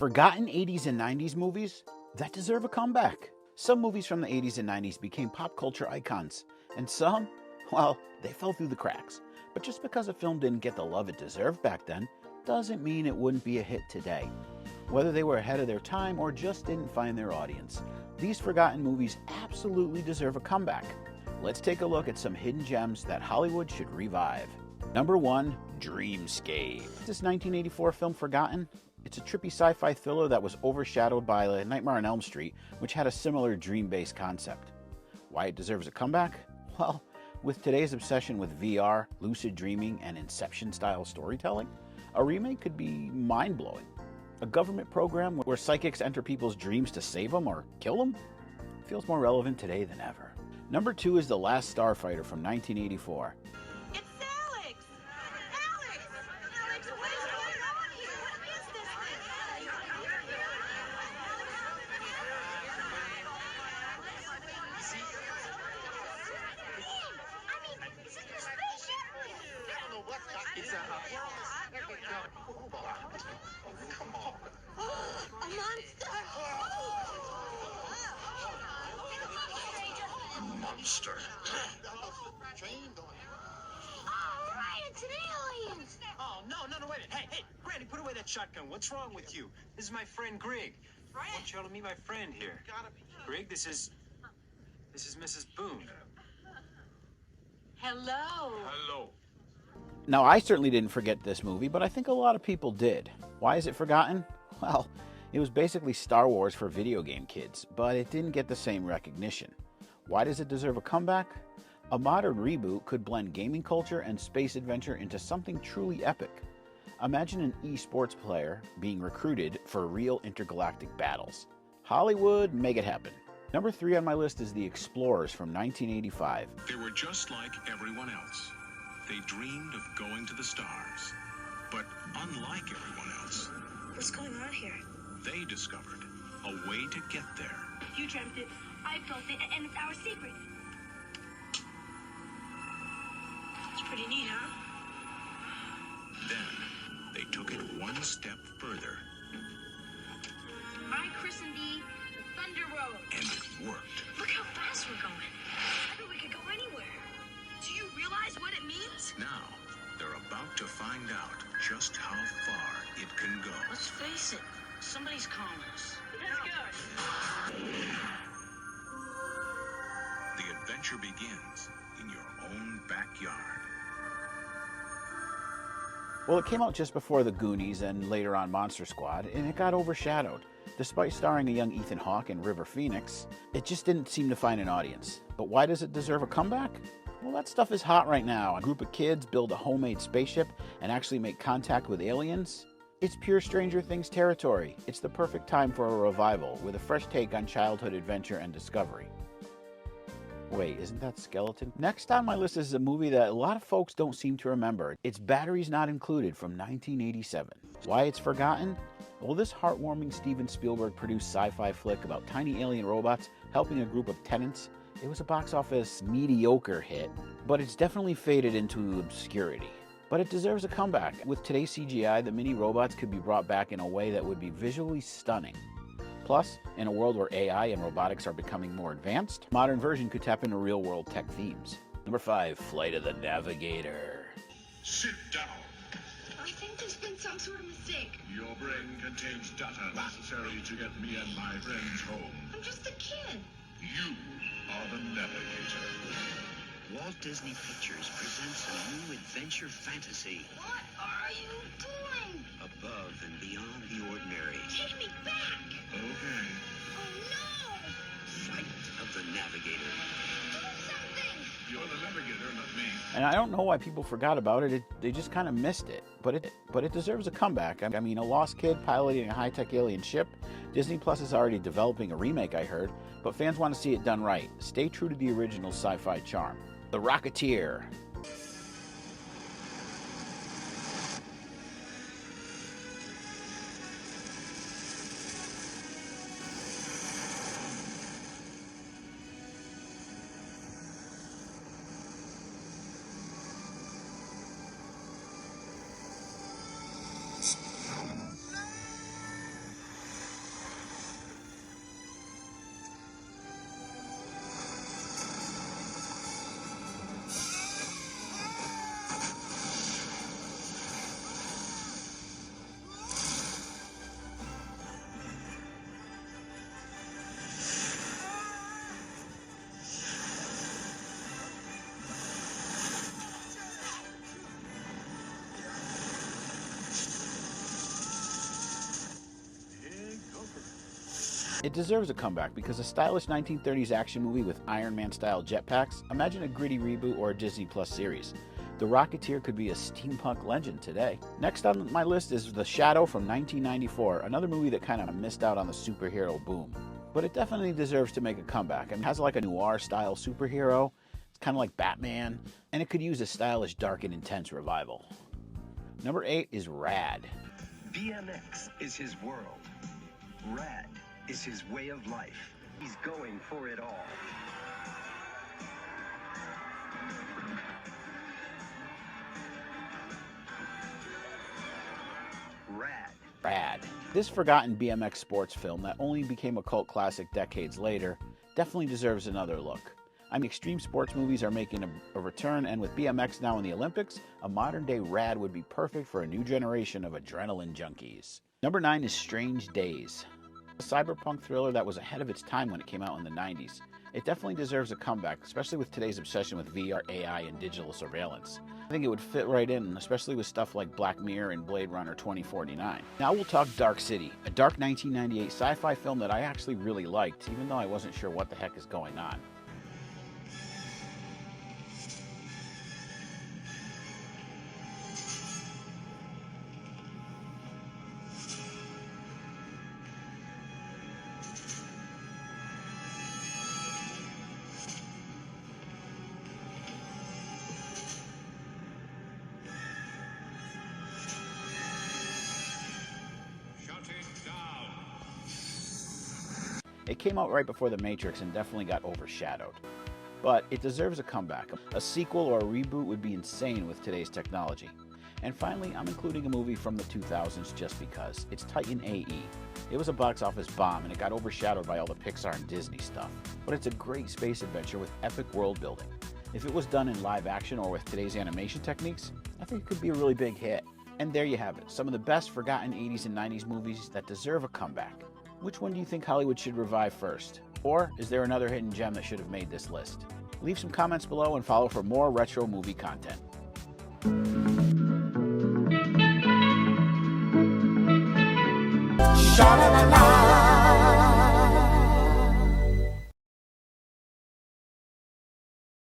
Forgotten 80s and 90s movies that deserve a comeback. Some movies from the 80s and 90s became pop culture icons, and some, well, they fell through the cracks. But just because a film didn't get the love it deserved back then, doesn't mean it wouldn't be a hit today. Whether they were ahead of their time or just didn't find their audience, these forgotten movies absolutely deserve a comeback. Let's take a look at some hidden gems that Hollywood should revive. Number 1, Dreamscape. This 1984 film forgotten? It's a trippy sci-fi thriller that was overshadowed by Nightmare on Elm Street, which had a similar dream-based concept. Why it deserves a comeback? Well, with today's obsession with VR, lucid dreaming, and Inception-style storytelling, a remake could be mind-blowing. A government program where psychics enter people's dreams to save them or kill them? Feels more relevant today than ever. Number 2 is The Last Starfighter from 1984. It's Alex! Alex! Alex, what is going on here? What is this thing? I mean, is this your spaceship? I don't know what it's come on. A monster! Monster. All right, it's an alien! Oh, no, wait a minute. Hey, Granny, put away that shotgun. What's wrong with you? This is my friend Greg. I want y'all to meet my friend here. Greg, this is Mrs. Boone. Hello. Hello. Now, I certainly didn't forget this movie, but I think a lot of people did. Why is it forgotten? Well, it was basically Star Wars for video game kids, but it didn't get the same recognition. Why does it deserve a comeback? A modern reboot could blend gaming culture and space adventure into something truly epic. Imagine an esports player being recruited for real intergalactic battles. Hollywood, make it happen. Number 3 on my list is The Explorers from 1985. They were just like everyone else. They dreamed of going to the stars. But unlike everyone else, What's going on here? they discovered a way to get there. You dreamt it, I built it, and it's our secret. It's pretty neat, huh? Then they took it one step further, I christened the Thunder Road. and it worked. Look how fast we're going. I bet we could go anywhere. Do you realize what it means? Now, they're about to find out just how far it can go. Let's face it, somebody's calling us. Let's go. The adventure begins in your own backyard. Well, it came out just before The Goonies and later on Monster Squad, and it got overshadowed. Despite starring a young Ethan Hawke and River Phoenix, it just didn't seem to find an audience. But why does it deserve a comeback? Well, that stuff is hot right now. A group of kids build a homemade spaceship and actually make contact with aliens. It's pure Stranger Things territory. It's the perfect time for a revival with a fresh take on childhood adventure and discovery. Wait, isn't that Skeleton? Next on my list is a movie that a lot of folks don't seem to remember. It's Batteries Not Included from 1987. Why it's forgotten? Well, this heartwarming Steven Spielberg produced sci-fi flick about tiny alien robots helping a group of tenants. It was a box office mediocre hit, but it's definitely faded into obscurity. But it deserves a comeback. With today's CGI, the mini robots could be brought back in a way that would be visually stunning. Plus, in a world where AI and robotics are becoming more advanced, a modern version could tap into real-world tech themes. Number 5, Flight of the Navigator. Sit down. I think there's been some sort of mistake. Your brain contains data necessary to get me and my friends home. I'm just a kid. You are the Navigator. Walt Disney Pictures presents a new adventure fantasy What are you doing? above and beyond the ordinary. Take me back. Okay. Oh no! Flight of the Navigator. Do something. You're the Navigator, not me. And I don't know why people forgot about it. They just kind of missed it. But it deserves a comeback. I mean, a lost kid piloting a high-tech alien ship. Disney Plus is already developing a remake, I heard. But fans want to see it done right. Stay true to the original sci-fi charm. The Rocketeer. It deserves a comeback because a stylish 1930s action movie with Iron Man-style jetpacks, imagine a gritty reboot or a Disney Plus series. The Rocketeer could be a steampunk legend today. Next on my list is The Shadow from 1994, another movie that kind of missed out on the superhero boom. But it definitely deserves to make a comeback. It has like a noir-style superhero, it's kind of like Batman, and it could use a stylish, dark, and intense revival. Number 8 is Rad. BMX is his world. Rad is his way of life. He's going for it all. Rad. This forgotten BMX sports film that only became a cult classic decades later definitely deserves another look. I mean, extreme sports movies are making a return, and with BMX now in the Olympics, a modern-day Rad would be perfect for a new generation of adrenaline junkies. Number 9 is Strange Days, a cyberpunk thriller that was ahead of its time when it came out in the 90s. It definitely deserves a comeback, especially with today's obsession with VR, AI, and digital surveillance. I think it would fit right in, especially with stuff like Black Mirror and Blade Runner 2049. Now we'll talk Dark City, a dark 1998 sci-fi film that I actually really liked, even though I wasn't sure what the heck is going on. It came out right before The Matrix and definitely got overshadowed. But it deserves a comeback. A sequel or a reboot would be insane with today's technology. And finally, I'm including a movie from the 2000s just because. It's Titan AE. It was a box office bomb and it got overshadowed by all the Pixar and Disney stuff. But it's a great space adventure with epic world building. If it was done in live action or with today's animation techniques, I think it could be a really big hit. And there you have it, some of the best forgotten 80s and 90s movies that deserve a comeback. Which one do you think Hollywood should revive first? Or is there another hidden gem that should have made this list? Leave some comments below and follow for more retro movie content. Sha-la-la-la.